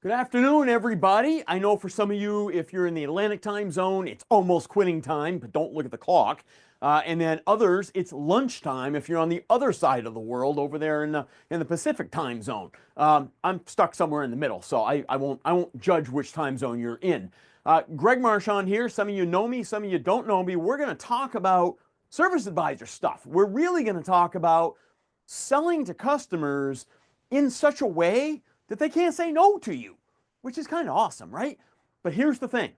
Good afternoon, everybody. I know for some of you, if you're in the Atlantic time zone, it's almost quitting time, but don't look at the clock. And then others, it's lunchtime if you're on the other side of the world over there in the Pacific time zone. I'm stuck somewhere in the middle, so I won't judge which time zone you're in. Greg Marchand here. Some of you know me, some of you don't know me. We're going to talk about service advisor stuff. We're really going to talk about selling to customers in such a way that they can't say no to you, which is kind of awesome, right? But here's the thing.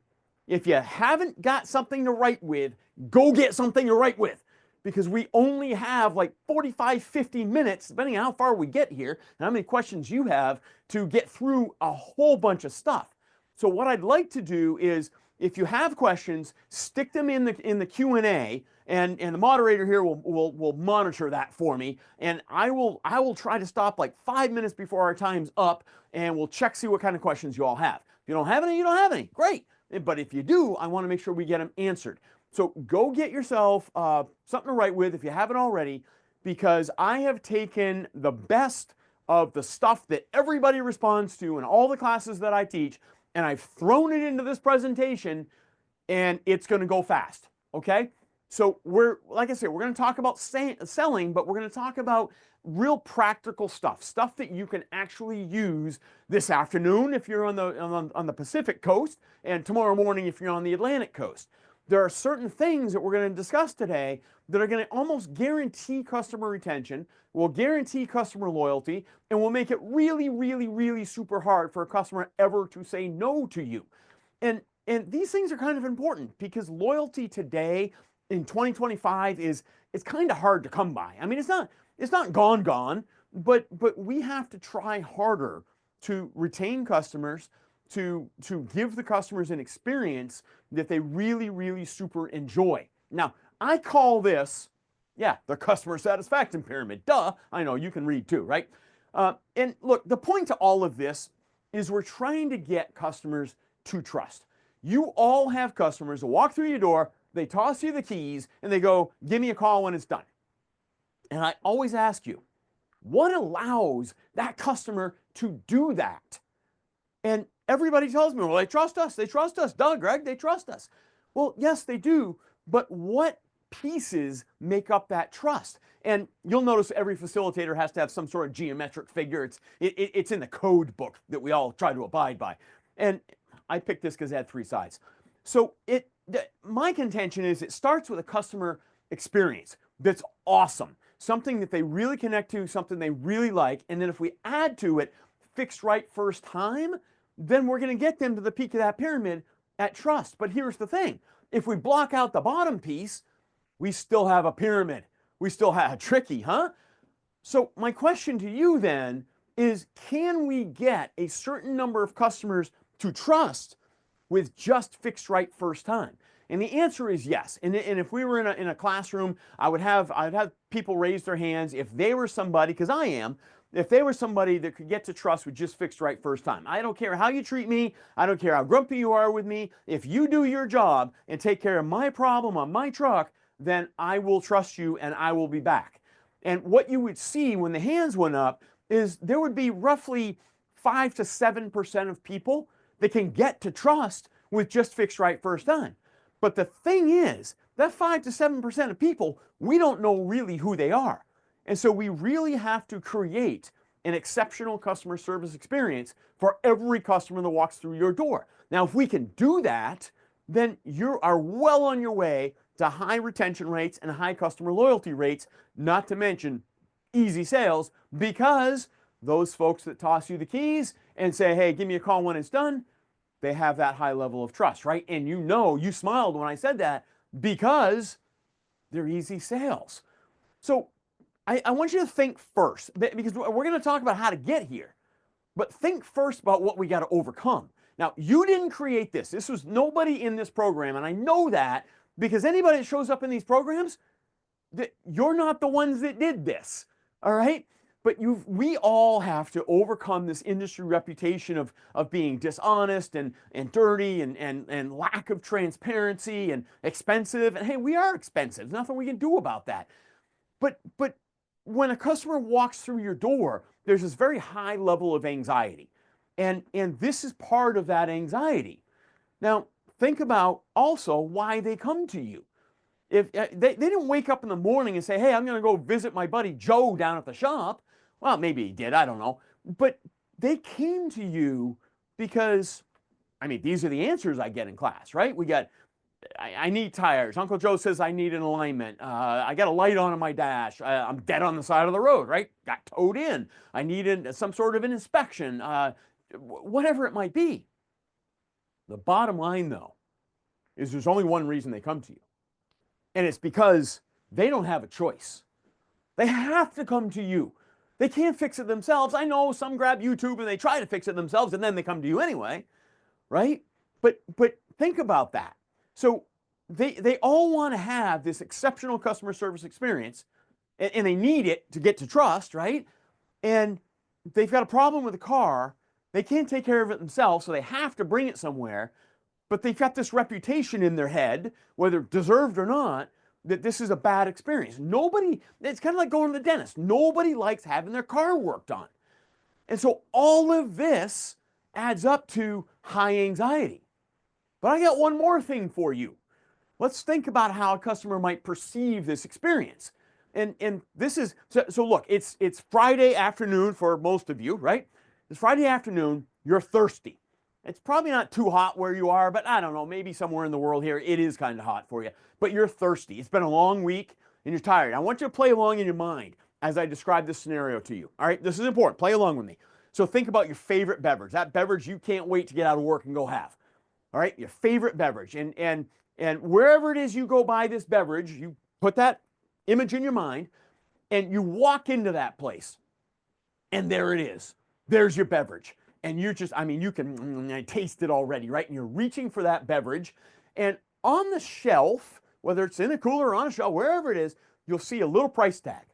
If you haven't got something to write with, go get something to write with, because we only have like 45, 50 minutes, depending on how far we get here and how many questions you have, to get through a whole bunch of stuff. So what I'd like to do is, if you have questions, stick them in the Q&A, and the moderator here will monitor that for me, and I will try to stop like 5 minutes before our time's up, and we'll check, see what kind of questions you all have. If you don't have any, you don't have any. Great. But if you do, I want to make sure we get them answered. So go get yourself something to write with if you haven't already, because I have taken the best of the stuff that everybody responds to in all the classes that I teach, and I've thrown it into this presentation, and it's going to go fast. Okay? So like I said, we're going to talk about selling, but we're going to talk about real practical stuff that you can actually use this afternoon if you're on the Pacific coast, and tomorrow morning if you're on the Atlantic coast. There are certain things that we're going to discuss today that are going to almost guarantee customer retention, will guarantee customer loyalty, and will make it really, really, really super hard for a customer ever to say no to you. And these things are kind of important, because loyalty today in 2025 it's kind of hard to come by. I mean, it's not gone, but we have to try harder to retain customers, to give the customers an experience that they really, really super enjoy. Now, I call this, the customer satisfaction pyramid. Duh, I know, you can read too, right? And look, the point to all of this is we're trying to get customers to trust. You all have customers that walk through your door, they toss you the keys, and they go, give me a call when it's done. And I always ask you, what allows that customer to do that? And everybody tells me, well, they trust us. Duh, Greg, they trust us. Well, yes, they do. But what pieces make up that trust? And you'll notice every facilitator has to have some sort of geometric figure. It's in the code book that we all try to abide by. And I picked this because it had 3 sides. So my contention is it starts with a customer experience that's awesome, something that they really connect to, something they really like. And then if we add to it fixed right first time, then we're going to get them to the peak of that pyramid at trust. But here's the thing. If we block out the bottom piece, we still have a pyramid. We still have tricky, huh? So my question to you then is, can we get a certain number of customers to trust with just fixed right first time? And the answer is yes. And if we were in a classroom, I'd have people raise their hands if they were somebody, because I am, if they were somebody that could get to trust with just fixed right first time. I don't care how you treat me. I don't care how grumpy you are with me. If you do your job and take care of my problem on my truck, then I will trust you and I will be back. And what you would see when the hands went up is there would be roughly 5 to 7% of people that can get to trust with just fixed right first time. But the thing is, that 5 to 7% of people, we don't know really who they are. And so we really have to create an exceptional customer service experience for every customer that walks through your door. Now, if we can do that, then you are well on your way to high retention rates and high customer loyalty rates, not to mention easy sales, because those folks that toss you the keys and say, hey, give me a call when it's done, they have that high level of trust, right? And you know, you smiled when I said that because they're easy sales. So I want you to think first, because we're going to talk about how to get here, but think first about what we got to overcome. Now, you didn't create this. This was nobody in this program, and I know that because anybody that shows up in these programs, you're not the ones that did this, all right? But we all have to overcome this industry reputation of being dishonest and dirty and lack of transparency and expensive. And hey, we are expensive. There's nothing we can do about that. But when a customer walks through your door, there's this very high level of anxiety. And this is part of that anxiety. Now, think about also why they come to you. If they didn't wake up in the morning and say, hey, I'm going to go visit my buddy Joe down at the shop. Well, maybe he did, I don't know. But they came to you because, I mean, these are the answers I get in class, right? We got, I need tires. Uncle Joe says I need an alignment. I got a light on in my dash. I'm dead on the side of the road, right? Got towed in. I needed some sort of an inspection, whatever it might be. The bottom line, though, is there's only one reason they come to you. And it's because they don't have a choice. They have to come to you. They can't fix it themselves. I know some grab YouTube and they try to fix it themselves and then they come to you anyway, right? But think about that. So they all want to have this exceptional customer service experience, and they need it to get to trust, right? And they've got a problem with a car. They can't take care of it themselves, so they have to bring it somewhere. But they've got this reputation in their head, whether deserved or not, that this is a bad experience. Nobody, it's kind of like going to the dentist. Nobody likes having their car worked on. And so all of this adds up to high anxiety. But I got one more thing for you. Let's think about how a customer might perceive this experience. And this is, so look, it's Friday afternoon for most of you, right? It's Friday afternoon, you're thirsty. It's probably not too hot where you are, but I don't know, maybe somewhere in the world here it is kind of hot for you. But you're thirsty. It's been a long week and you're tired. I want you to play along in your mind as I describe this scenario to you. All right, this is important. Play along with me. So think about your favorite beverage, that beverage you can't wait to get out of work and go have. All right, your favorite beverage. And wherever it is you go buy this beverage, you put that image in your mind and you walk into that place. And there it is. There's your beverage. And you're just, I mean, you can taste it already, right? And you're reaching for that beverage. And on the shelf, whether it's in a cooler or on a shelf, wherever it is, you'll see a little price tag.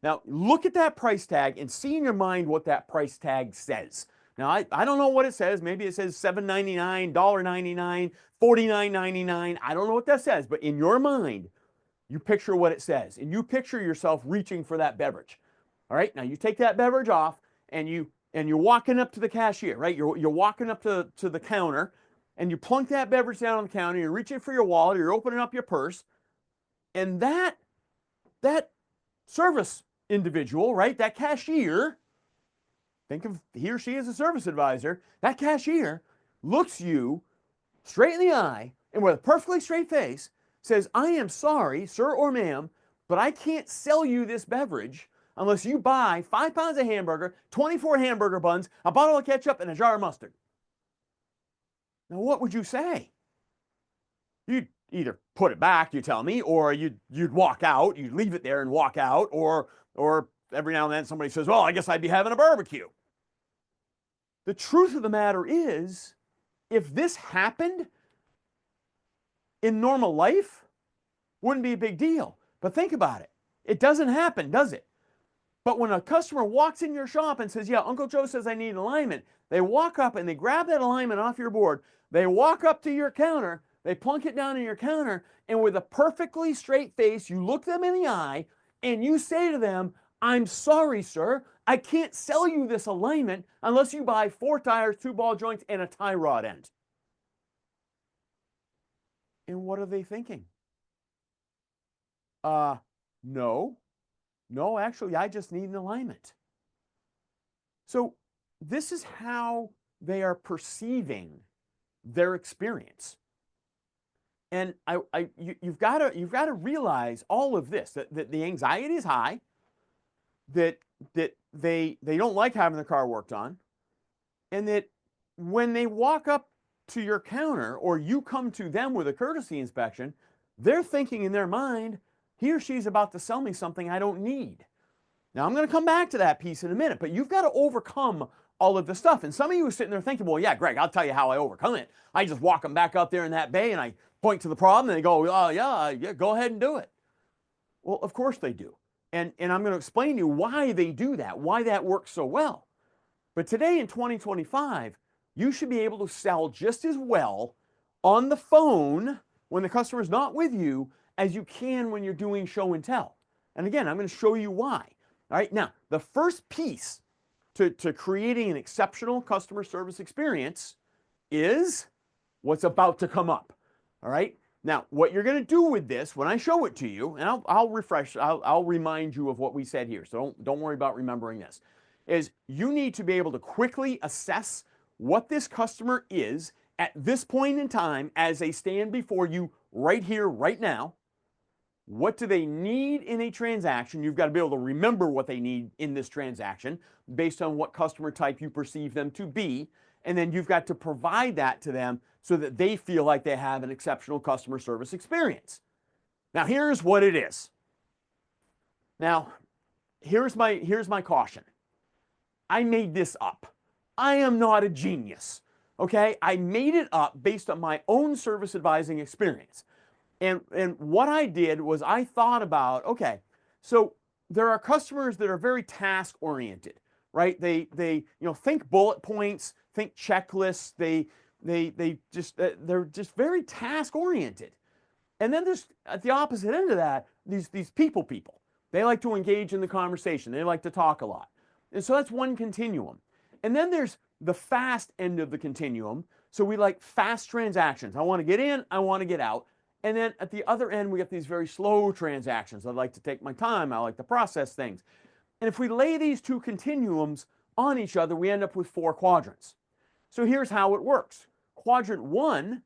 Now, look at that price tag and see in your mind what that price tag says. Now, I don't know what it says. Maybe it says $7.99, $1.99, $49.99. I don't know what that says. But in your mind, you picture what it says. And you picture yourself reaching for that beverage. All right? Now, you take that beverage off and you're walking up to the cashier, right? You're walking up to the counter and you plunk that beverage down on the counter, you're reaching for your wallet, you're opening up your purse, and that service individual, right? That cashier, think of he or she as a service advisor, that cashier looks you straight in the eye and with a perfectly straight face says, I am sorry, sir or ma'am, but I can't sell you this beverage unless you buy 5 pounds of hamburger, 24 hamburger buns, a bottle of ketchup, and a jar of mustard. Now, what would you say? You'd either put it back, you tell me, or you'd walk out, you'd leave it there and walk out, or every now and then somebody says, well, I guess I'd be having a barbecue. The truth of the matter is, if this happened in normal life, wouldn't be a big deal. But think about it. It doesn't happen, does it? But when a customer walks in your shop and says, yeah, Uncle Joe says I need an alignment, they walk up and they grab that alignment off your board, they walk up to your counter, they plunk it down in your counter, and with a perfectly straight face, you look them in the eye and you say to them, I'm sorry, sir, I can't sell you this alignment unless you buy 4 tires, 2 ball joints, and a tie rod end. And what are they thinking? No, actually, I just need an alignment. So this is how they are perceiving their experience. And you've got to realize all of this, that the anxiety is high, that they don't like having their car worked on, and that when they walk up to your counter or you come to them with a courtesy inspection, they're thinking in their mind, he or she's about to sell me something I don't need. Now, I'm going to come back to that piece in a minute, but you've got to overcome all of this stuff. And some of you are sitting there thinking, well, yeah, Greg, I'll tell you how I overcome it. I just walk them back out there in that bay and I point to the problem and they go, oh, yeah, go ahead and do it. Well, of course they do. And I'm going to explain to you why they do that, why that works so well. But today in 2025, you should be able to sell just as well on the phone when the customer is not with you as you can when you're doing show and tell. And again, I'm going to show you why. All right, now, the first piece to creating an exceptional customer service experience is what's about to come up. All right. Now, what you're going to do with this when I show it to you, and I'll remind you of what we said here. So don't worry about remembering this. Is you need to be able to quickly assess what this customer is at this point in time as they stand before you right here, right now. What do they need in a transaction? You've got to be able to remember what they need in this transaction based on what customer type you perceive them to be. And then you've got to provide that to them so that they feel like they have an exceptional customer service experience. Now, here's what it is. Now, here's my caution. I made this up. I am not a genius. Okay? I made it up based on my own service advising experience. And what I did was I thought about, okay, so there are customers that are very task oriented, right? They think bullet points, think checklists. They're just very task oriented. And then there's at the opposite end of that, these people. They like to engage in the conversation. They like to talk a lot. And so that's one continuum. And then there's the fast end of the continuum. So we like fast transactions. I want to get in, I want to get out. And then at the other end, we get these very slow transactions. I like to take my time. I like to process things. And if we lay these two continuums on each other, we end up with 4 quadrants. So here's how it works. Quadrant 1,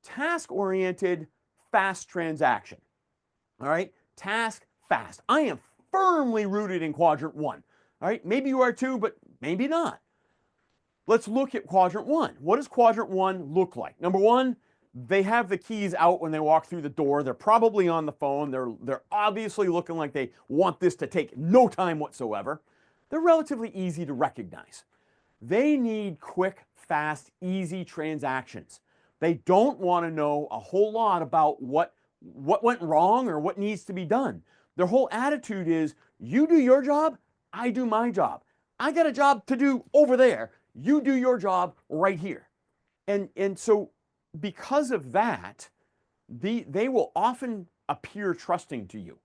task-oriented, fast transaction. All right, task, fast. I am firmly rooted in quadrant 1. All right, maybe you are too, but maybe not. Let's look at quadrant 1. What does quadrant 1 look like? Number 1, they have the keys out when they walk through the door. They're probably on the phone. They're obviously looking like they want this to take no time whatsoever. They're relatively easy to recognize. They need quick, fast, easy transactions. They don't want to know a whole lot about what went wrong or what needs to be done. Their whole attitude is, you do your job, I do my job. I got a job to do over there. You do your job right here. And so because of that, they will often appear trusting to you.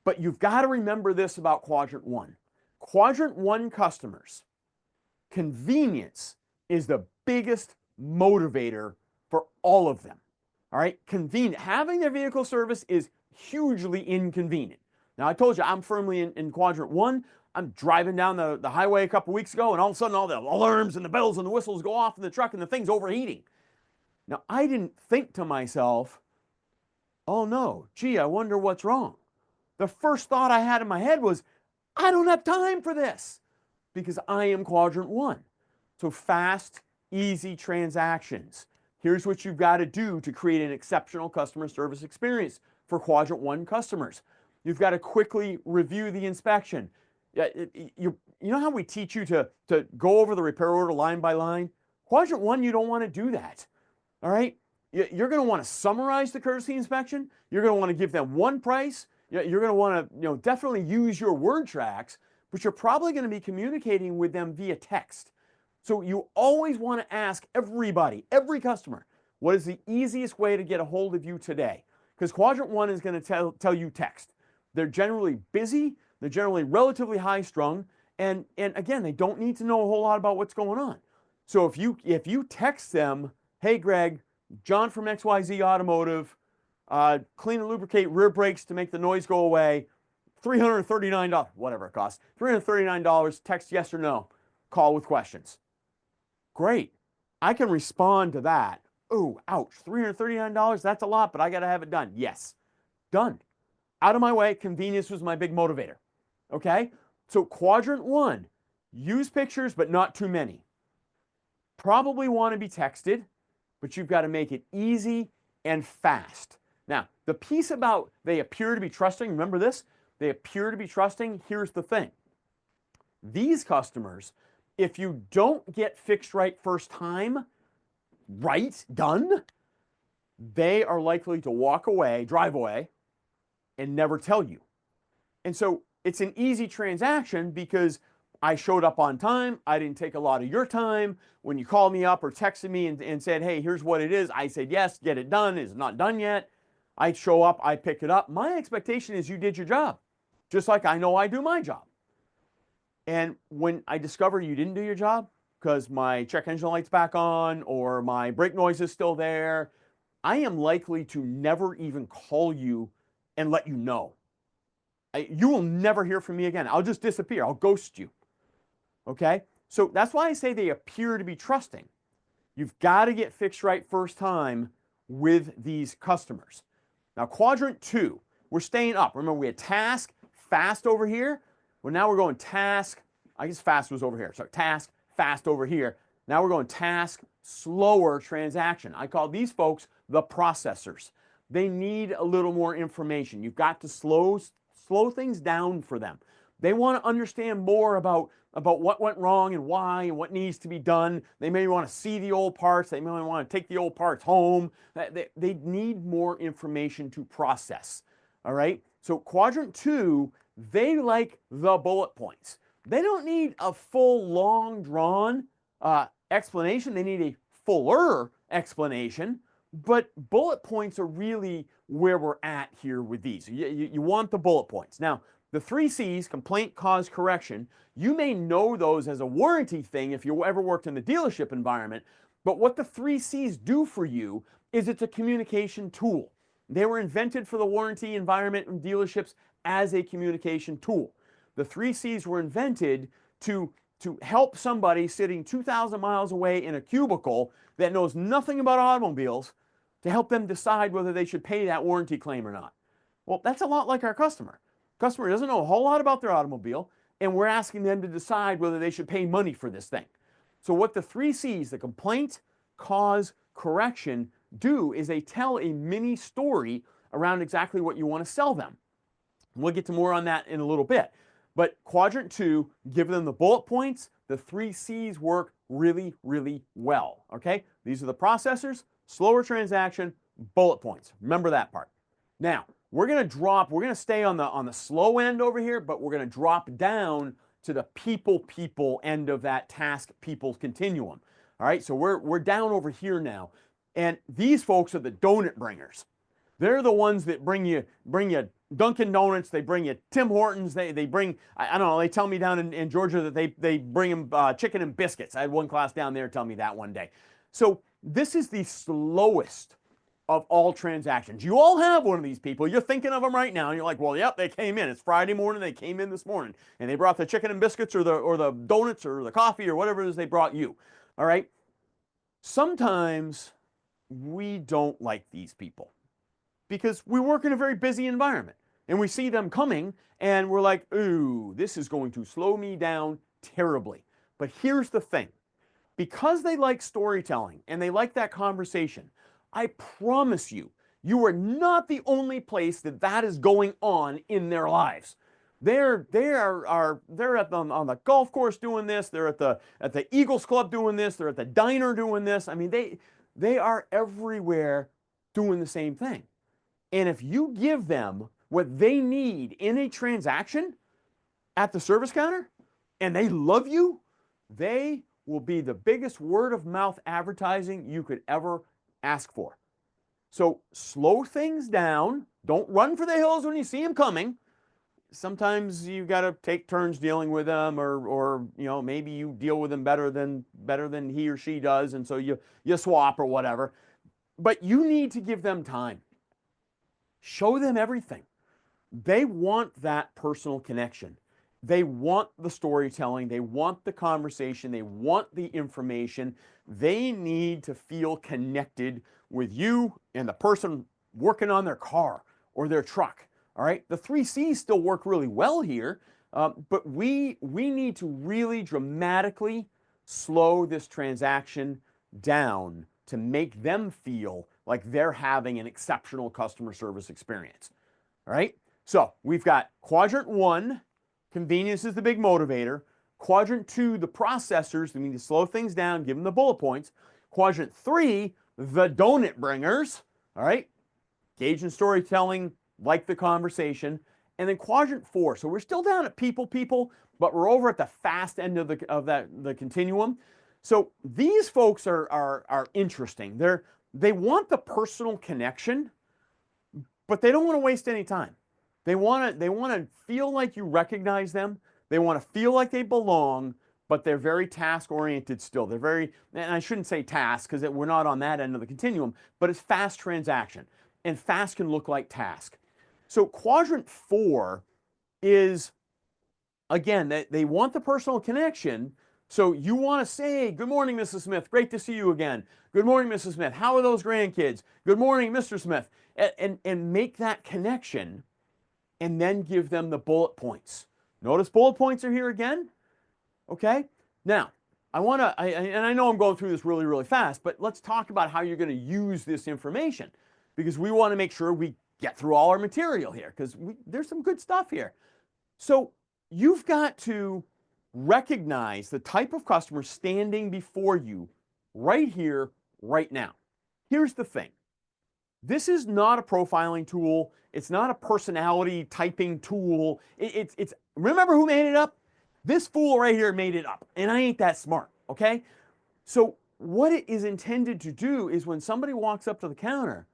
But you've got to remember this about quadrant 1. Quadrant 1 customers, convenience is the biggest motivator for all of them. All right, having their vehicle service is hugely inconvenient. Now, I told you I'm firmly in quadrant 1. I'm driving down the highway a couple weeks ago, and all of a sudden all the alarms and the bells and the whistles go off in the truck and the thing's overheating. Now, I didn't think to myself, oh no, gee, I wonder what's wrong. The first thought I had in my head was, I don't have time for this, because I am quadrant 1. So fast, easy transactions. Here's what you've got to do to create an exceptional customer service experience for quadrant 1 customers. You've got to quickly review the inspection. You know how we teach you to go over the repair order line by line? Quadrant 1, you don't want to do that. All right? You're going to want to summarize the courtesy inspection. You're going to want to give them one price. You're going to want to definitely use your word tracks, but you're probably going to be communicating with them via text. So you always want to ask everybody, every customer, what is the easiest way to get a hold of you today? Because quadrant 1 is going to tell you text. They're generally busy. They're generally relatively high strung. And again, they don't need to know a whole lot about what's going on. So if you text them, hey, Greg, John from XYZ Automotive, clean and lubricate rear brakes to make the noise go away, $339, whatever it costs, $339, text yes or no, call with questions. Great. I can respond to that. Oh, ouch, $339, that's a lot, but I got to have it done. Yes, done. Out of my way, convenience was my big motivator. Okay? So quadrant 1, use pictures, but not too many. Probably want to be texted, but you've got to make it easy and fast. Now, the piece about they appear to be trusting, remember this? They appear to be trusting. Here's the thing. These customers, if you don't get fixed right first time, done, they are likely to walk away, drive away, and never tell you. And so it's an easy transaction because I showed up on time. I didn't take a lot of your time. When you called me up or texted me and said, hey, here's what it is, I said, yes, get it done. It's not done yet. I show up, I pick it up. My expectation is you did your job, just like I know I do my job. And when I discover you didn't do your job because my check engine light's back on or my brake noise is still there, I am likely to never even call you and let you know. You will never hear from me again. I'll just disappear. I'll ghost you. Okay? So that's why I say they appear to be trusting. You've got to get fixed right first time with these customers. Now, quadrant 2, we're staying up. Remember, we had task, fast over here. Well, now we're going task. I guess fast was over here. So task, fast over here. Now we're going task, slower transaction. I call these folks the processors. They need a little more information. You've got to slow things down for them. They want to understand more about what went wrong and why and what needs to be done. They may want to see the old parts. They may want to take the old parts home. They need more information to process. All right? So quadrant 2, they like the bullet points. They don't need a full, long, drawn explanation. They need a fuller explanation. But bullet points are really where we're at here with these. You want the bullet points. Now, the 3 C's, complaint, cause, correction, you may know those as a warranty thing if you ever worked in the dealership environment, but what the 3 C's do for you is it's a communication tool. They were invented for the warranty environment in dealerships as a communication tool. The 3 C's were invented to help somebody sitting 2,000 miles away in a cubicle that knows nothing about automobiles to help them decide whether they should pay that warranty claim or not. Well, that's a lot like our customer. Customer doesn't know a whole lot about their automobile, and we're asking them to decide whether they should pay money for this thing. So what the 3 C's, the complaint, cause, correction, do is they tell a mini story around exactly what you want to sell them. We'll get to more on that in a little bit. But quadrant 2, give them the bullet points. The 3 C's work really, really well. Okay? These are the processors, slower transaction, bullet points. Remember that part. Now, we're going to stay on the slow end over here, but we're going to drop down to the people end of that task people continuum. All right, so we're down over here now. And these folks are the donut bringers. They're the ones that bring you Dunkin' Donuts, they bring you Tim Hortons, they bring, I don't know, they tell me down in Georgia that they bring them chicken and biscuits. I had one class down there tell me that one day. So this is the slowest of all transactions. You all have one of these people. You're thinking of them right now, and you're like, well, yep, they came in. It's Friday morning. They came in this morning, and they brought the chicken and biscuits or the donuts or the coffee or whatever it is they brought you. All right? Sometimes we don't like these people because we work in a very busy environment, and we see them coming, and we're like, ooh, this is going to slow me down terribly. But here's the thing. Because they like storytelling and they like that conversation, I promise you, you are not the only place that is going on in their lives. They're on the golf course doing this. They're at the Eagles Club doing this. They're at the diner doing this. I mean, they are everywhere doing the same thing. And if you give them what they need in a transaction at the service counter, and they love you, they will be the biggest word of mouth advertising you could ever ask for. So slow things down. Don't run for the hills when you see them coming. Sometimes you got to take turns dealing with them, or you know, maybe you deal with them better than he or she does, and so you swap or whatever. But you need to give them time. Show them everything. They want that personal connection. They want the storytelling. They want the conversation. They want the information. They need to feel connected with you and the person working on their car or their truck. All right. The 3 C's still work really well here, but we need to really dramatically slow this transaction down to make them feel like they're having an exceptional customer service experience. All right. So we've got quadrant 1. Convenience is the big motivator. Quadrant 2, the processors. We need to slow things down, give them the bullet points. Quadrant 3, the donut bringers. All right. Engage in storytelling, like the conversation. And then quadrant 4. So we're still down at people, but we're over at the fast end of the continuum. So these folks are interesting. They want the personal connection, but they don't want to waste any time. They want to feel like you recognize them. They want to feel like they belong, but they're very task-oriented still. They're very, and I shouldn't say task because we're not on that end of the continuum, but it's fast transaction. And fast can look like task. So quadrant 4 is, again, they want the personal connection. So you want to say, good morning, Mrs. Smith. Great to see you again. Good morning, Mrs. Smith. How are those grandkids? Good morning, Mr. Smith. And make that connection and then give them the bullet points. Notice bullet points are here again. Okay? Now, and I know I'm going through this really, really fast, but let's talk about how you're going to use this information because we want to make sure we get through all our material here because there's some good stuff here. So you've got to recognize the type of customer standing before you right here, right now. Here's the thing. This is not a profiling tool. It's not a personality typing tool. It's remember who made it up? This fool right here made it up, and I ain't that smart, okay? So what it is intended to do is when somebody walks up to the counter,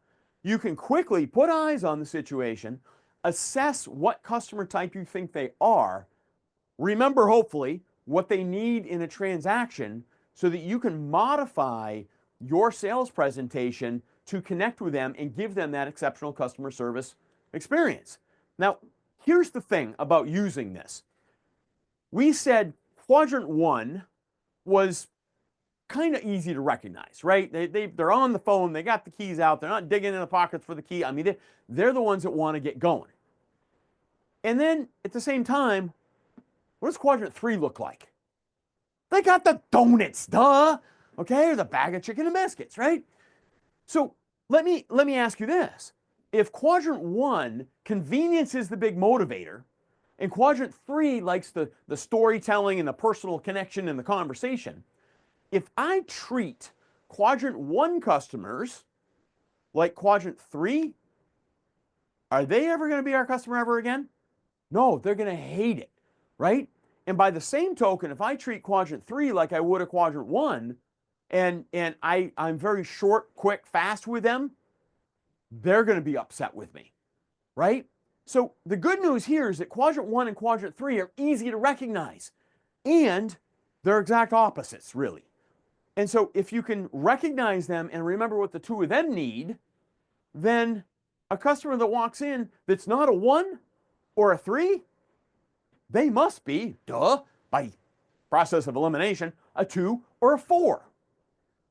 you can quickly put eyes on the situation, assess what customer type you think they are, remember hopefully what they need in a transaction so that you can modify your sales presentation to connect with them and give them that exceptional customer service experience. Now, here's the thing about using this. We said quadrant 1 was kind of easy to recognize, right? They're on the phone, they got the keys out, they're not digging in the pockets for the key. I mean, they're the ones that want to get going. And then at the same time, what does quadrant 3 look like? They got the donuts, duh, okay, or the bag of chicken and biscuits, right? So let me ask you this. If quadrant 1, convenience is the big motivator, and quadrant 3 likes the storytelling and the personal connection and the conversation, if I treat quadrant 1 customers like quadrant 3, are they ever going to be our customer ever again? No, they're going to hate it, right? And by the same token, if I treat quadrant 3 like I would a quadrant 1, and I'm very short, quick, fast with them, they're going to be upset with me, right? So the good news here is that quadrant 1 and quadrant 3 are easy to recognize, and they're exact opposites, really. And so if you can recognize them and remember what the two of them need, then a customer that walks in that's not a 1 or a 3, they must be, duh, by process of elimination, a 2 or a 4.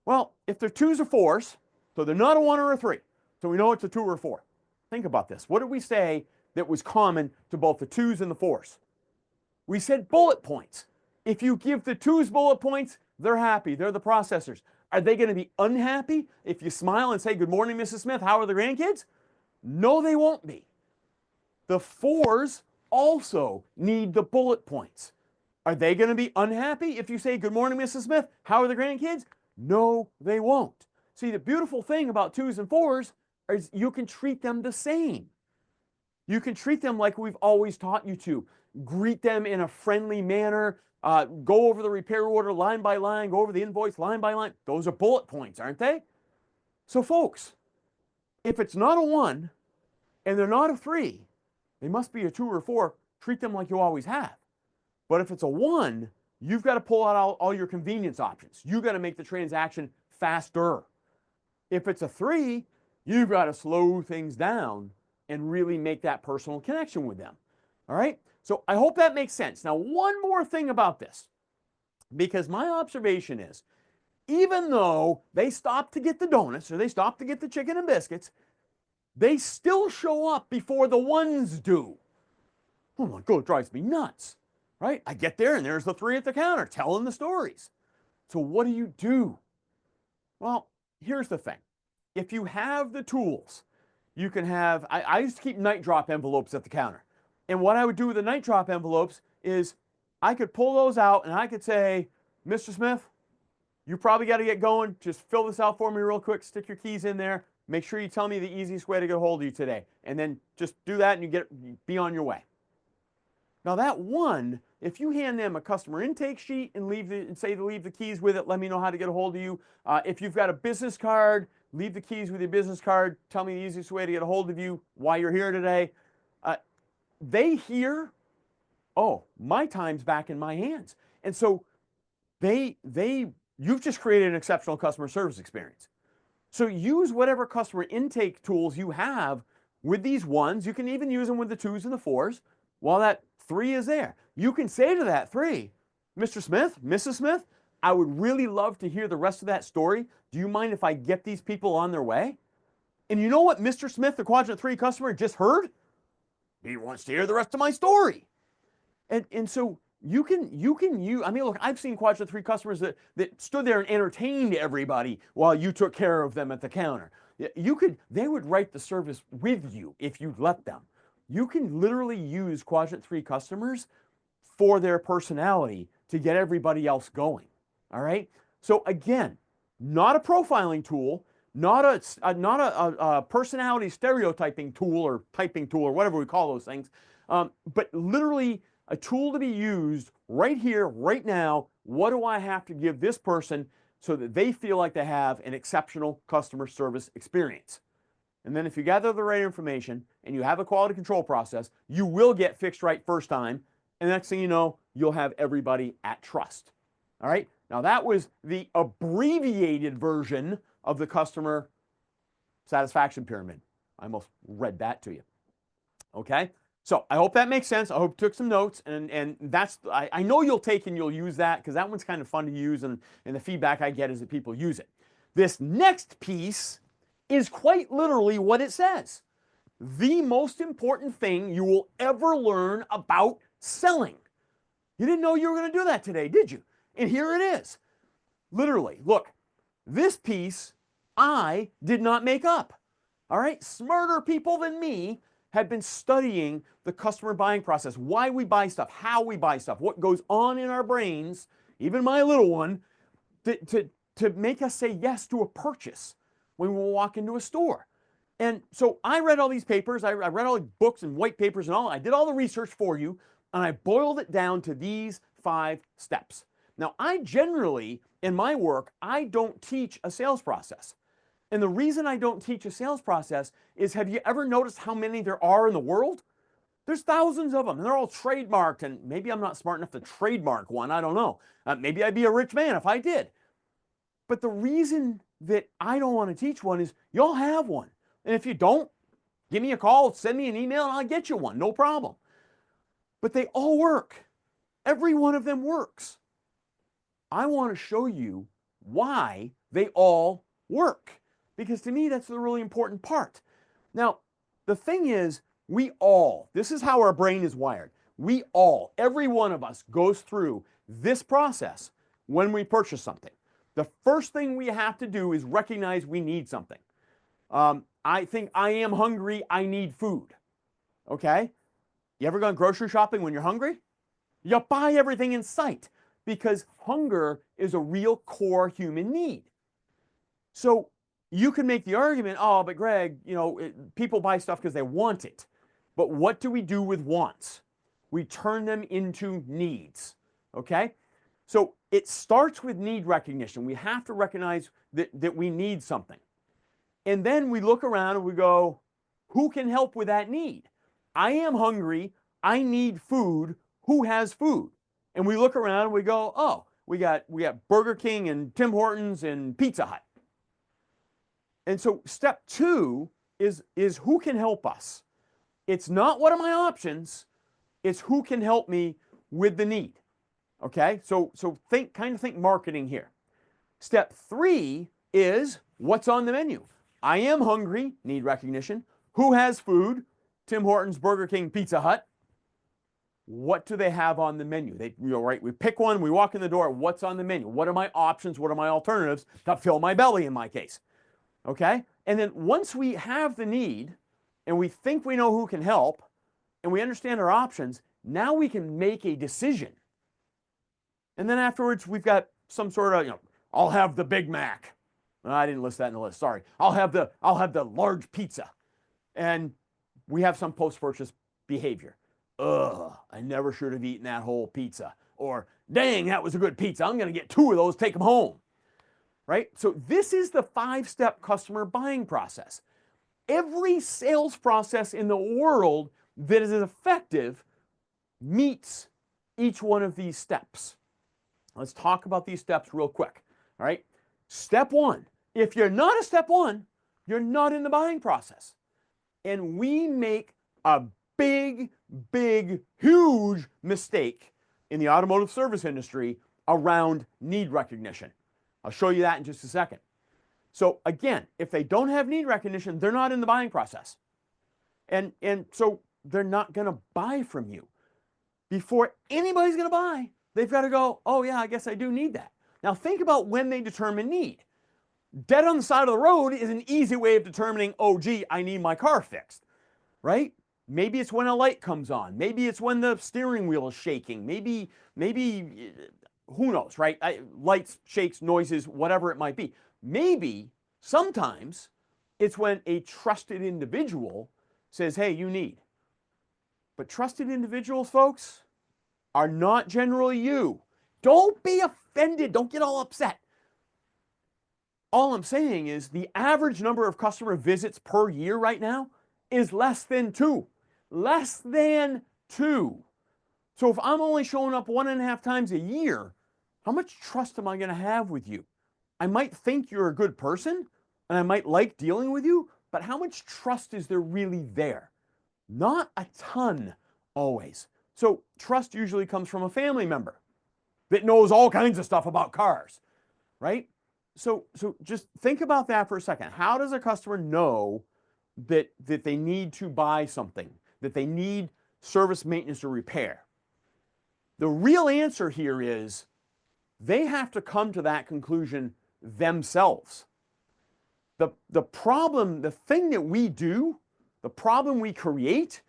Well, if they're 2s or 4s, so they're not a 1 or a 3, so we know it's a 2 or a 4. Think about this. What did we say that was common to both the 2s and the 4s? We said bullet points. If you give the 2s bullet points, they're happy. They're the processors. Are they going to be unhappy if you smile and say, good morning, Mrs. Smith, how are the grandkids? No, they won't be. The 4s also need the bullet points. Are they going to be unhappy if you say, good morning, Mrs. Smith, how are the grandkids? No, they won't. See, the beautiful thing about 2s and 4s is you can treat them the same. You can treat them like we've always taught you to. Greet them in a friendly manner. Go over the repair order line by line. Go over the invoice line by line. Those are bullet points, aren't they? So folks, if it's not a 1 and they're not a 3, they must be a 2 or a 4. Treat them like you always have. But if it's a 1, you've got to pull out all your convenience options. You've got to make the transaction faster. If it's a 3, you've got to slow things down and really make that personal connection with them. All right? So I hope that makes sense. Now, one more thing about this, because my observation is, even though they stop to get the donuts or they stop to get the chicken and biscuits, they still show up before the 1s do. Oh my God, it drives me nuts, right? I get there and there's the 3 at the counter telling the stories. So what do? Well, here's the thing. If you have the tools, you can have, I used to keep night drop envelopes at the counter. And what I would do with the night drop envelopes is I could pull those out and I could say, Mr. Smith, you probably got to get going. Just fill this out for me real quick. Stick your keys in there. Make sure you tell me the easiest way to get a hold of you today. And then just do that and you be on your way. Now that 1, if you hand them a customer intake sheet and say to leave the keys with it, let me know how to get a hold of you. If you've got a business card, leave the keys with your business card. Tell me the easiest way to get a hold of you, why you're here today. They hear oh, my time's back in my hands. And so you've just created an exceptional customer service experience. So use whatever customer intake tools you have with these ones. You can even use them with the 2s and the 4s while that 3 is there. You can say to that 3, Mr. Smith, Mrs. Smith, I would really love to hear the rest of that story. Do you mind if I get these people on their way? And you know what Mr. Smith, the Quadrant 3 customer, just heard? He wants to hear the rest of my story. And so you can use, I mean, look, I've seen Quadrant 3 customers that stood there and entertained everybody while you took care of them at the counter. They would write the service with you if you let them. You can literally use Quadrant 3 customers for their personality to get everybody else going. All right. So again, not a profiling tool, not a personality stereotyping tool or typing tool or whatever we call those things, but literally a tool to be used right here, right now. What do I have to give this person so that they feel like they have an exceptional customer service experience? And then if you gather the right information and you have a quality control process, you will get fixed right first time. And next thing you know, you'll have everybody at trust. All right. Now that was the abbreviated version of the customer satisfaction pyramid. I almost read that to you. Okay. So I hope that makes sense. I hope you took some notes, and that's, I know you'll take and you'll use that because that one's kind of fun to use, and the feedback I get is that people use it. This next piece is quite literally what it says. The most important thing you will ever learn about selling. You didn't know you were going to do that today, did you? And here it is. Literally, look, this piece I did not make up. All right, smarter people than me had been studying the customer buying process, why we buy stuff, how we buy stuff, what goes on in our brains, even my little one, to make us say yes to a purchase when we walk into a store. And so I read all these papers, I read all the books and white papers and all, I did all the research for you, and I boiled it down to these 5 steps. Now, I generally, in my work, I don't teach a sales process. And the reason I don't teach a sales process is, have you ever noticed how many there are in the world? There's thousands of them, and they're all trademarked, and maybe I'm not smart enough to trademark one, I don't know. Maybe I'd be a rich man if I did. But the reason that I don't want to teach one is y'all have one. And if you don't, give me a call, send me an email, and I'll get you one, no problem. But they all work. Every one of them works. I want to show you why they all work, because to me, that's the really important part. Now, the thing is, this is how our brain is wired. Every one of us goes through this process when we purchase something. The first thing we have to do is recognize we need something. I think I am hungry, I need food. Okay? You ever gone grocery shopping when you're hungry? You buy everything in sight because hunger is a real core human need. So you can make the argument, oh, but Greg, people buy stuff because they want it. But what do we do with wants? We turn them into needs. Okay? So it starts with need recognition. We have to recognize that we need something. And then we look around and we go, who can help with that need? I am hungry. I need food. Who has food? And we look around and we go, oh, we got Burger King and Tim Hortons and Pizza Hut. And so step 2 is who can help us? It's not what are my options, it's who can help me with the need. Okay? So think marketing here. Step 3 is what's on the menu. I am hungry, need recognition. Who has food? Tim Hortons, Burger King, Pizza Hut. What do they have on the menu? Right? We pick one, we walk in the door, what's on the menu? What are my options? What are my alternatives to fill my belly in my case? Okay? And then once we have the need and we think we know who can help and we understand our options, now we can make a decision. And then afterwards, we've got some sort of, I'll have the Big Mac. I didn't list that in the list, sorry. I'll have the large pizza. And we have some post-purchase behavior. Ugh, I never should have eaten that whole pizza. Or, dang, that was a good pizza. I'm going to get 2 of those, take them home. Right? So this is the 5-step customer buying process. Every sales process in the world that is effective meets each one of these steps. Let's talk about these steps real quick. All right. Step one, if you're not a step one, you're not in the buying process. And we make a big, huge mistake in the automotive service industry around need recognition. I'll show you that in just a second. So again, if they don't have need recognition, they're not in the buying process. And so they're not going to buy from you. Before anybody's going to buy, they've got to go, oh yeah, I guess I do need that. Now think about when they determine need. Dead on the side of the road is an easy way of determining, oh gee, I need my car fixed, right? Maybe it's when a light comes on. Maybe it's when the steering wheel is shaking. Maybe who knows, right? Lights, shakes, noises, whatever it might be. Maybe sometimes it's when a trusted individual says, hey, you need. But trusted individuals, folks, are not generally you. Don't be offended. Don't get all upset. All I'm saying is the average number of customer visits per year right now is less than 2. Less than 2. So if I'm only showing up 1.5 times a year, how much trust am I going to have with you? I might think you're a good person, and I might like dealing with you, but how much trust is there really there? Not a ton, always. So trust usually comes from a family member that knows all kinds of stuff about cars, right? So just think about that for a second. How does a customer know that they need to buy something, that they need service, maintenance, or repair? The real answer here is they have to come to that conclusion themselves. The problem, the thing that we do, the problem we create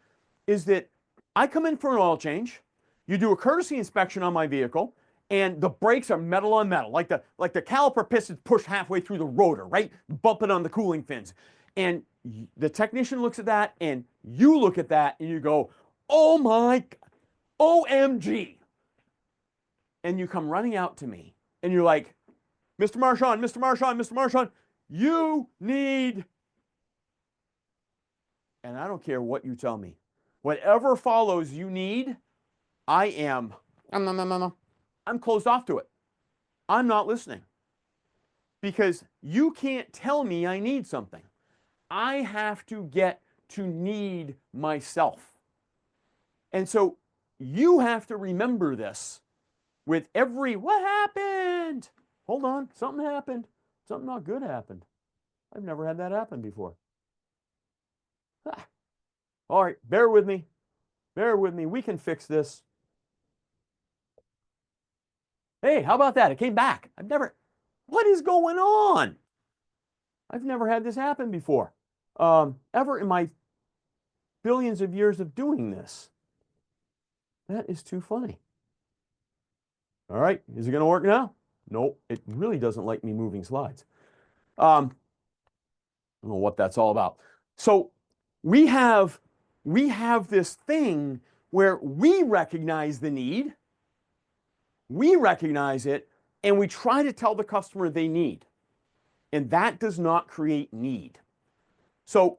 is that I come in for an oil change, you do a courtesy inspection on my vehicle, and the brakes are metal on metal, like the caliper pistons push halfway through the rotor, right? Bump it on the cooling fins. And the technician looks at that, and you look at that, and you go, oh my, OMG. And you come running out to me, and you're like, Mr. Marchand, Mr. Marchand, Mr. Marchand, you need, and I don't care what you tell me. Whatever follows you need, I'm closed off to it. I'm not listening. Because you can't tell me I need something. I have to get to need myself. And so you have to remember this with every, what happened? Hold on, something happened. Something not good happened. I've never had that happen before. All right, bear with me. Bear with me. We can fix this. Hey, how about that? It came back. What is going on? I've never had this happen before. Ever in my billions of years of doing this. That is too funny. All right, is it going to work now? Nope, it really doesn't like me moving slides. I don't know what that's all about. So we have this thing where we recognize the need, we recognize it, and we try to tell the customer they need. And that does not create need. So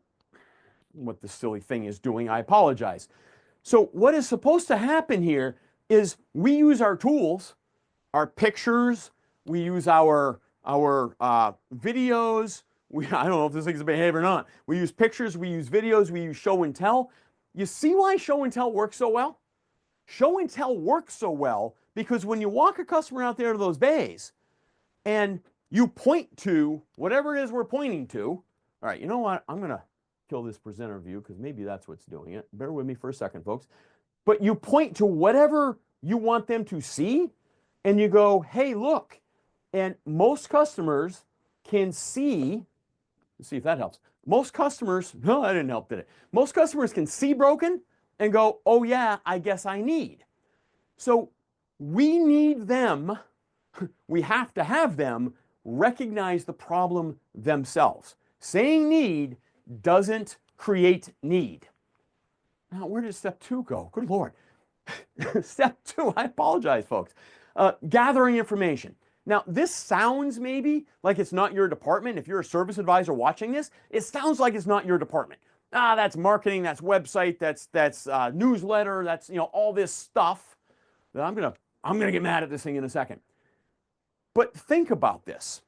what this silly thing is doing, I apologize. So what is supposed to happen here is we use our tools, our pictures, we use our videos. I don't know if this thing's behaving or not. We use pictures, we use videos, we use show and tell. You see why show and tell works so well? Show and tell works so well because when you walk a customer out there to those bays and you point to whatever it is we're pointing to, all right, you know what? I'm going to kill this presenter view because maybe that's what's doing it. Bear with me for a second, folks. But you point to whatever you want them to see and you go, hey, look. And most customers can see, let's see if that helps. Most customers, no, that didn't help, did it? Most customers can see broken and go, oh yeah, I guess I need. So we need them, we have to have them recognize the problem themselves. Saying need doesn't create need. Now, where did step 2 go? Good Lord. Step 2, I apologize, folks. Gathering information. Now, this sounds maybe like it's not your department. If you're a service advisor watching this, it sounds like it's not your department. That's marketing, that's website, that's newsletter, that's all this stuff that I'm gonna get mad at this thing in a second. But think about this.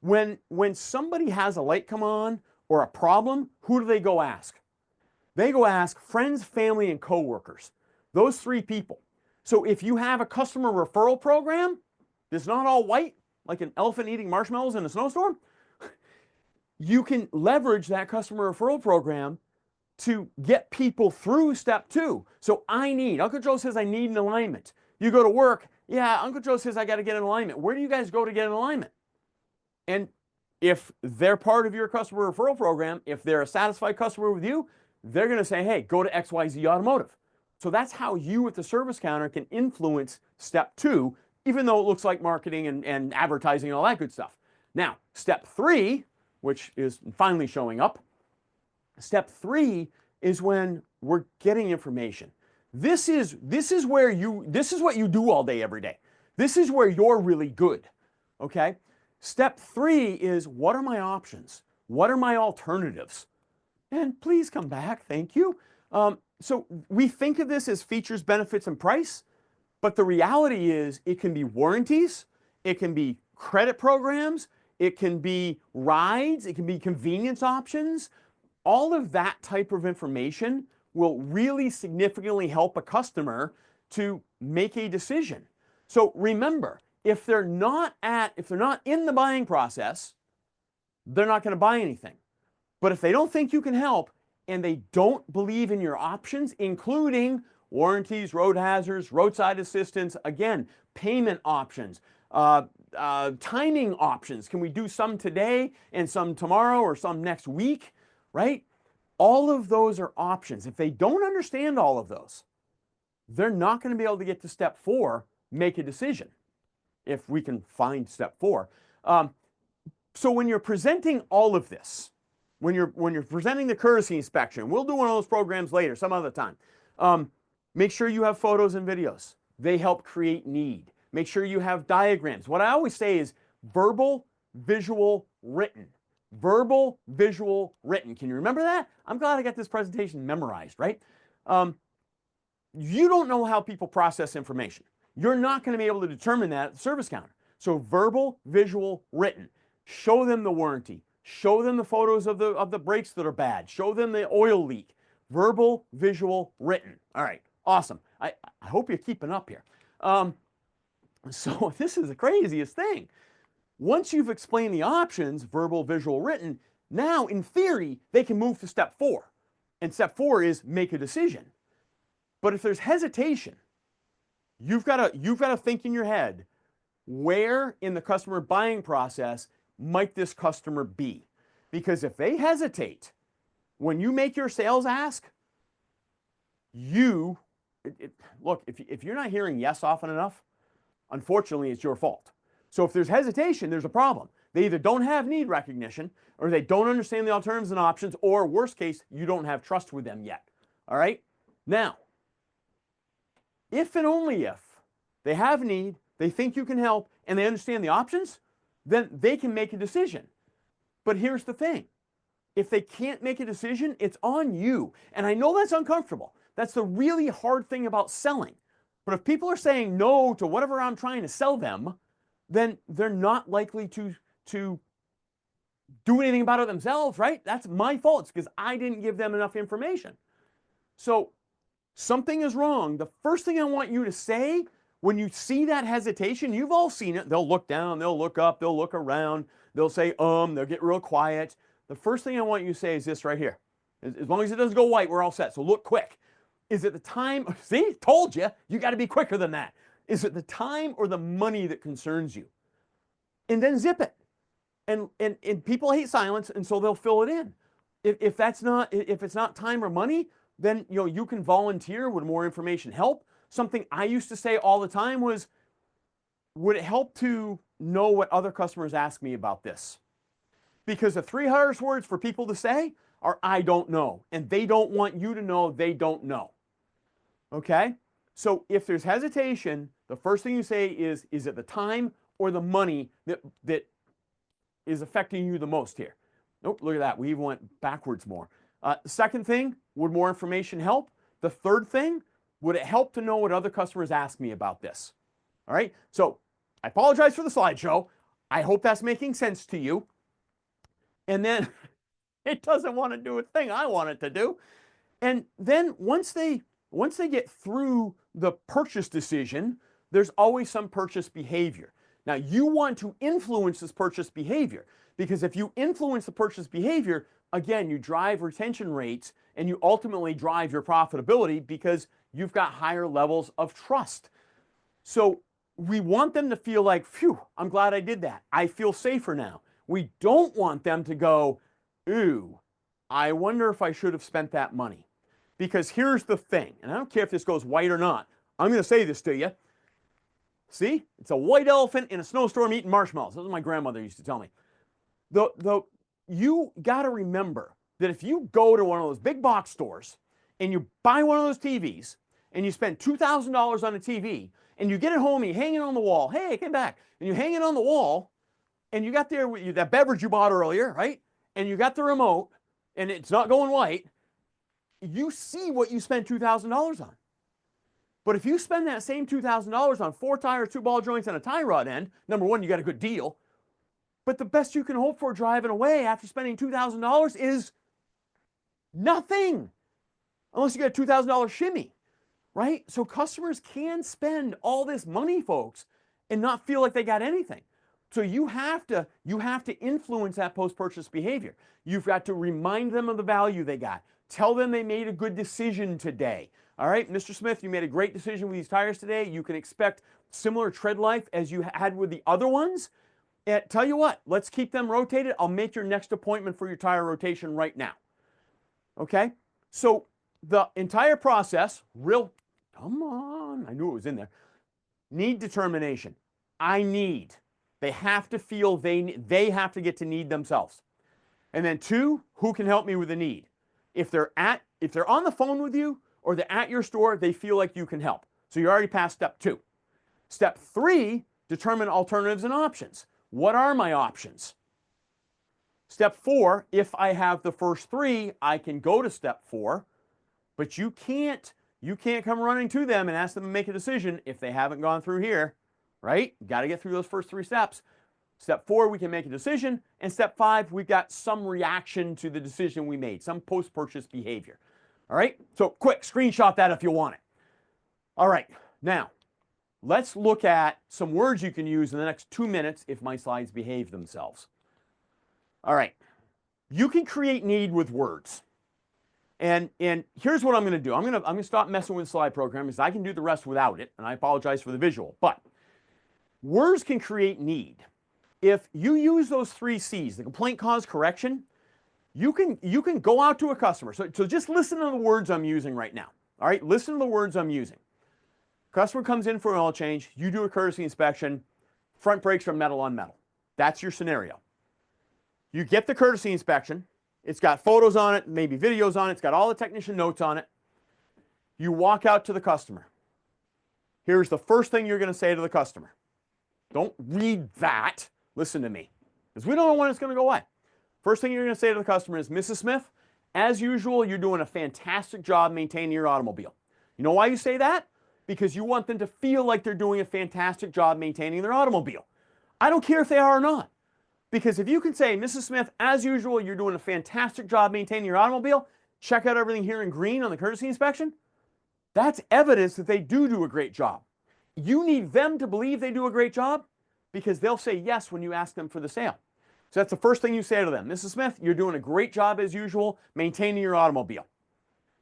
When somebody has a light come on or a problem, who do they go ask? They go ask friends, family, and coworkers. Those three people. So if you have a customer referral program that's not all white, like an elephant eating marshmallows in a snowstorm, you can leverage that customer referral program to get people through step 2. So Uncle Joe says I need an alignment. You go to work, yeah, Uncle Joe says I got to get an alignment. Where do you guys go to get an alignment? And if they're part of your customer referral program, if they're a satisfied customer with you, they're going to say, hey, go to XYZ Automotive. So that's how you at the service counter can influence step 2, even though it looks like marketing and advertising and all that good stuff. Now, step 3, which is finally showing up, step 3 is when we're getting information. This is what you do all day, every day. This is where you're really good, okay? Step 3 is, what are my options? What are my alternatives? And please come back, thank you. So we think of this as features, benefits, and price, but the reality is it can be warranties, it can be credit programs, it can be rides, it can be convenience options. All of that type of information will really significantly help a customer to make a decision. So remember, if they're not in the buying process, they're not going to buy anything. But if they don't think you can help and they don't believe in your options, including warranties, road hazards, roadside assistance, again, payment options, timing options. Can we do some today and some tomorrow or some next week, right? All of those are options. If they don't understand all of those, they're not going to be able to get to step 4, make a decision, if we can find step 4. So when you're presenting all of this, when you're presenting the courtesy inspection, we'll do one of those programs later, some other time. Make sure you have photos and videos. They help create need. Make sure you have diagrams. What I always say is verbal, visual, written. Verbal, visual, written. Can you remember that? I'm glad I got this presentation memorized, right? You don't know how people process information. You're not going to be able to determine that at the service counter. So verbal, visual, written. Show them the warranty. Show them the photos of the brakes that are bad. Show them the oil leak. Verbal, visual, written. All right, awesome. I hope you're keeping up here. So this is the craziest thing. Once you've explained the options, verbal, visual, written, now in theory, they can move to step 4. And step 4 is make a decision. But if there's hesitation, you've got to think in your head, where in the customer buying process might this customer be? Because if they hesitate, when you make your sales ask, look, if you're not hearing yes often enough, unfortunately, it's your fault. So if there's hesitation, there's a problem. They either don't have need recognition, or they don't understand the alternatives and options, or worst case, you don't have trust with them yet. All right? Now, if and only if they have need, they think you can help, and they understand the options, then they can make a decision. But here's the thing. If they can't make a decision, it's on you. And I know that's uncomfortable. That's the really hard thing about selling. But if people are saying no to whatever I'm trying to sell them, then they're not likely to do anything about it themselves, right? That's my fault. It's because I didn't give them enough information. So something is wrong. The first thing I want you to say when you see that hesitation, you've all seen it. They'll look down, they'll look up, they'll look around, they'll say, they'll get real quiet. The first thing I want you to say is this right here. As long as it doesn't go white, we're all set. So look quick. Is it the time? See, told you, you got to be quicker than that. Is it the time or the money that concerns you? And then zip it. And people hate silence, and so they'll fill it in. If it's not time or money, then you can volunteer. Would more information help? Something I used to say all the time was, would it help to know what other customers ask me about this? Because the 3 hardest words for people to say are I don't know, and they don't want you to know they don't know. Okay? So if there's hesitation, the first thing you say is it the time or the money that is affecting you the most here? Nope, look at that. We even went backwards more. The second thing, would more information help? The third thing, would it help to know what other customers ask me about this? All right, so I apologize for the slideshow. I hope that's making sense to you. And then it doesn't want to do a thing I want it to do. And then once they get through the purchase decision, there's always some purchase behavior. Now, you want to influence this purchase behavior, because if you influence the purchase behavior, again, you drive retention rates and you ultimately drive your profitability because you've got higher levels of trust. So we want them to feel like, phew, I'm glad I did that. I feel safer now. We don't want them to go, ooh, I wonder if I should have spent that money. Because here's the thing, and I don't care if this goes white or not, I'm going to say this to you. See, it's a white elephant in a snowstorm eating marshmallows. That's what my grandmother used to tell me. You got to remember that if you go to one of those big box stores and you buy one of those TVs and you spend $2,000 on a TV and you get it home and you hang it on the wall, hey, I came back, and you hang it on the wall and you got there with that beverage you bought earlier, right? And you got the remote and it's not going white, you see what you spent $2,000 on. But if you spend that same $2,000 on 4 tires, 2 ball joints, and a tie rod end, number one, you got a good deal. But the best you can hope for driving away after spending $2,000 is nothing. Unless you get a $2,000 shimmy, right? So customers can spend all this money, folks, and not feel like they got anything. So you have to influence that post-purchase behavior. You've got to remind them of the value they got. Tell them they made a good decision today. All right, Mr. Smith, you made a great decision with these tires today. You can expect similar tread life as you had with the other ones. And tell you what, let's keep them rotated. I'll make your next appointment for your tire rotation right now. Okay, so the entire process, come on, I knew it was in there. Need determination. I need. They have to feel they have to get to need themselves. And then 2, who can help me with the need? If they're on the phone with you or they're at your store, they feel like you can help. So you're already past step 2. Step 3, determine alternatives and options. What are my options? Step 4, if I have the first 3, I can go to step 4, but you can't come running to them and ask them to make a decision if they haven't gone through here, right? You got to get through those first 3 steps. Step 4, we can make a decision. And step 5, we've got some reaction to the decision we made, some post-purchase behavior. All right, so quick, screenshot that if you want it. All right, now, let's look at some words you can use in the next 2 minutes if my slides behave themselves. All right, you can create need with words. And here's what I'm going to do. I'm going to stop messing with the slide program because I can do the rest without it, and I apologize for the visual. But words can create need. If you use those 3 C's, the complaint, cause, correction, you can go out to a customer. So just listen to the words I'm using right now. All right, listen to the words I'm using. Customer comes in for an oil change. You do a courtesy inspection. Front brakes are metal on metal. That's your scenario. You get the courtesy inspection. It's got photos on it, maybe videos on it. It's got all the technician notes on it. You walk out to the customer. Here's the first thing you're going to say to the customer. Don't read that. Listen to me, because we don't know when it's going to go away. First thing you're going to say to the customer is, Mrs. Smith, as usual, you're doing a fantastic job maintaining your automobile. You know why you say that? Because you want them to feel like they're doing a fantastic job maintaining their automobile. I don't care if they are or not. Because if you can say, Mrs. Smith, as usual, you're doing a fantastic job maintaining your automobile, check out everything here in green on the courtesy inspection, that's evidence that they do a great job. You need them to believe they do a great job because they'll say yes when you ask them for the sale. So that's the first thing you say to them. Mrs. Smith, you're doing a great job as usual maintaining your automobile.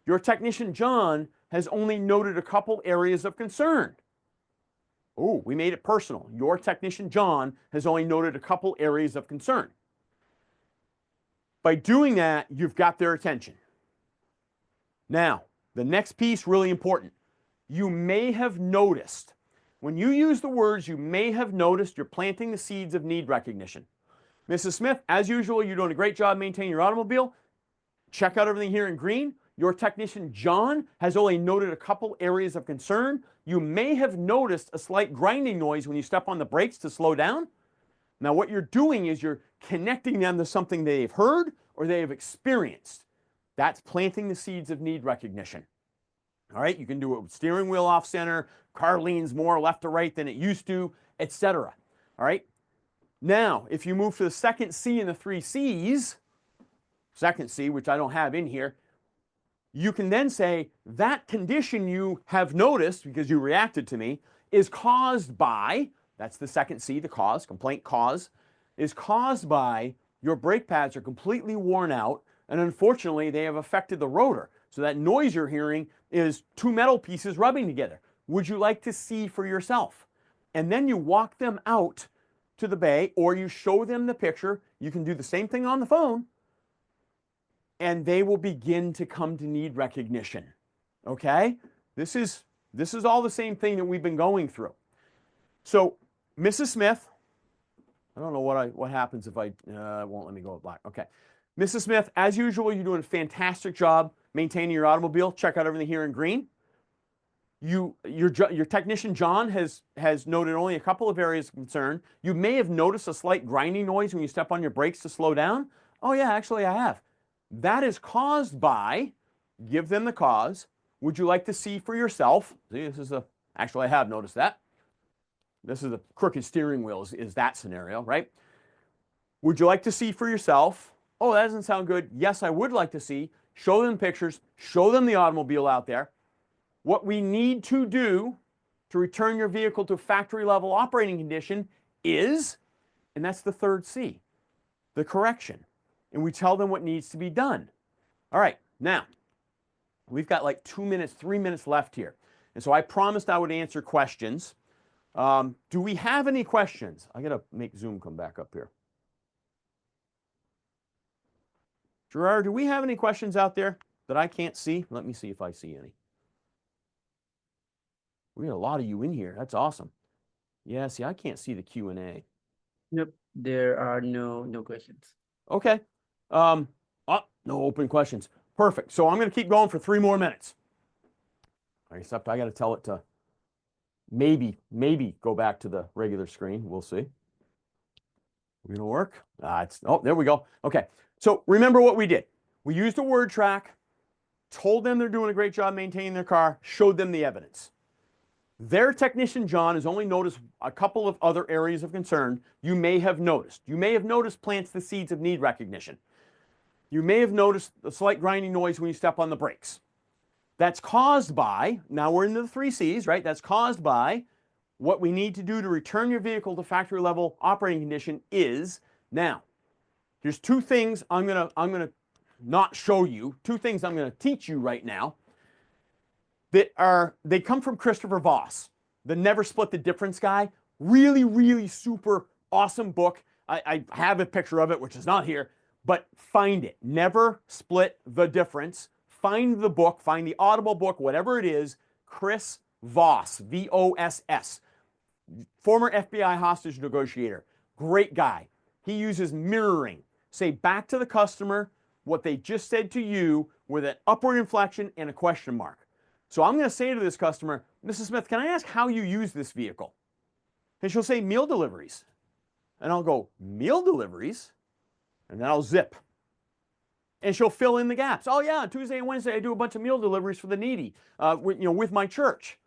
Your technician, John, has only noted a couple areas of concern. Oh, we made it personal. Your technician, John, has only noted a couple areas of concern. By doing that, you've got their attention. Now, the next piece, really important. You may have noticed, when you use the words, you may have noticed you're planting the seeds of need recognition. Mrs. Smith, as usual, you're doing a great job maintaining your automobile. Check out everything here in green. Your technician, John, has only noted a couple areas of concern. You may have noticed a slight grinding noise when you step on the brakes to slow down. Now, what you're doing is you're connecting them to something they've heard or they have experienced. That's planting the seeds of need recognition. All right, you can do it with steering wheel off center, car leans more left to right than it used to, etc. All right, now if you move to the second C in the three C's, second C, which I don't have in here, you can then say that condition you have noticed because you reacted to me is caused by, that's the second C, the cause, complaint cause, is caused by your brake pads are completely worn out and unfortunately they have affected the rotor. So that noise you're hearing is two metal pieces rubbing together. Would you like to see for yourself? And then you walk them out to the bay or you show them the picture. You can do the same thing on the phone and they will begin to come to need recognition. Okay? This is all the same thing that we've been going through. So, Mrs. Smith, I don't know what happens if it won't let me go black. Okay. Mrs. Smith, as usual, you're doing a fantastic job maintaining your automobile. Check out everything here in green. Your technician, John, has noted only a couple of areas of concern. You may have noticed a slight grinding noise when you step on your brakes to slow down. Oh yeah, actually I have. That is caused by, give them the cause. Would you like to see for yourself? See, actually I have noticed that. This is the crooked steering wheel is that scenario, right? Would you like to see for yourself? Oh, that doesn't sound good. Yes, I would like to see. Show them pictures. Show them the automobile out there. What we need to do to return your vehicle to factory level operating condition is, and that's the third C, the correction. And we tell them what needs to be done. All right, now, we've got like 2 minutes, 3 minutes left here. And so I promised I would answer questions. Do we have any questions? I gotta make Zoom come back up here. Gerard, do we have any questions out there that I can't see? Let me see if I see any. We got a lot of you in here. That's awesome. Yeah, see, I can't see the Q&A. Nope, there are no questions. Okay. No open questions. Perfect. So I'm going to keep going for 3 more minutes. Except I got to tell it to maybe go back to the regular screen. We'll see. We're going to work. Oh, there we go. Okay. So remember what we did. We used a word track, told them they're doing a great job maintaining their car, showed them the evidence. Their technician, John, has only noticed a couple of other areas of concern you may have noticed. You may have noticed plants the seeds of need recognition. You may have noticed a slight grinding noise when you step on the brakes. That's caused by, now we're into the 3 C's, right? That's caused by what we need to do to return your vehicle to factory level operating condition is, now, here's 2 things I'm gonna not show you, 2 things I'm gonna teach you right now they come from Christopher Voss, the Never Split the Difference guy. Really, really super awesome book. I have a picture of it, which is not here, but find it. Never Split the Difference. Find the book, find the Audible book, whatever it is. Chris Voss, V-O-S-S, former FBI hostage negotiator. Great guy. He uses mirroring. Say back to the customer what they just said to you with an upward inflection and a question mark. So I'm going to say to this customer, Mrs. Smith, can I ask how you use this vehicle? And she'll say meal deliveries. And I'll go, meal deliveries? And then I'll zip. And she'll fill in the gaps. Oh yeah, Tuesday and Wednesday I do a bunch of meal deliveries for the needy, with my church.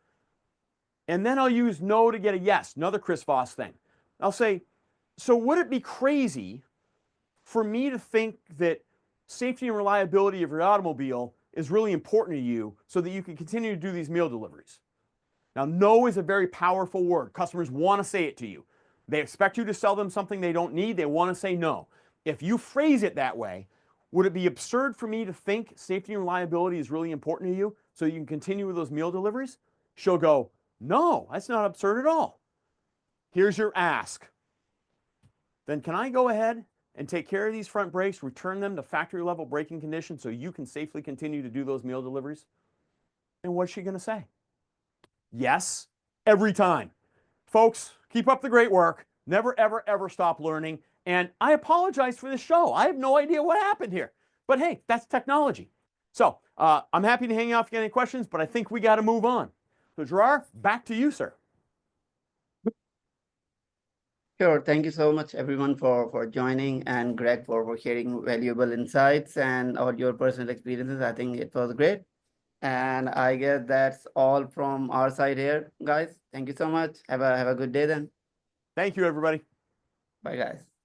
And then I'll use no to get a yes, another Chris Voss thing. I'll say, so would it be crazy for me to think that safety and reliability of your automobile is really important to you so that you can continue to do these meal deliveries? Now, no is a very powerful word. Customers want to say it to you. They expect you to sell them something they don't need. They want to say no. If you phrase it that way, would it be absurd for me to think safety and reliability is really important to you so you can continue with those meal deliveries? She'll go, no, that's not absurd at all. Here's your ask. Then can I go ahead and take care of these front brakes, return them to factory level braking condition so you can safely continue to do those meal deliveries? And what's she going to say? Yes, every time. Folks, keep up the great work. Never, ever, ever stop learning. And I apologize for this show. I have no idea what happened here. But hey, that's technology. So I'm happy to hang out if you get any questions, but I think we got to move on. So Gerard, back to you, sir. Sure. Thank you so much, everyone, for joining, and Greg for sharing valuable insights and all your personal experiences. I think it was great. And I guess that's all from our side here, guys. Thank you so much. Have a good day then. Thank you, everybody. Bye, guys.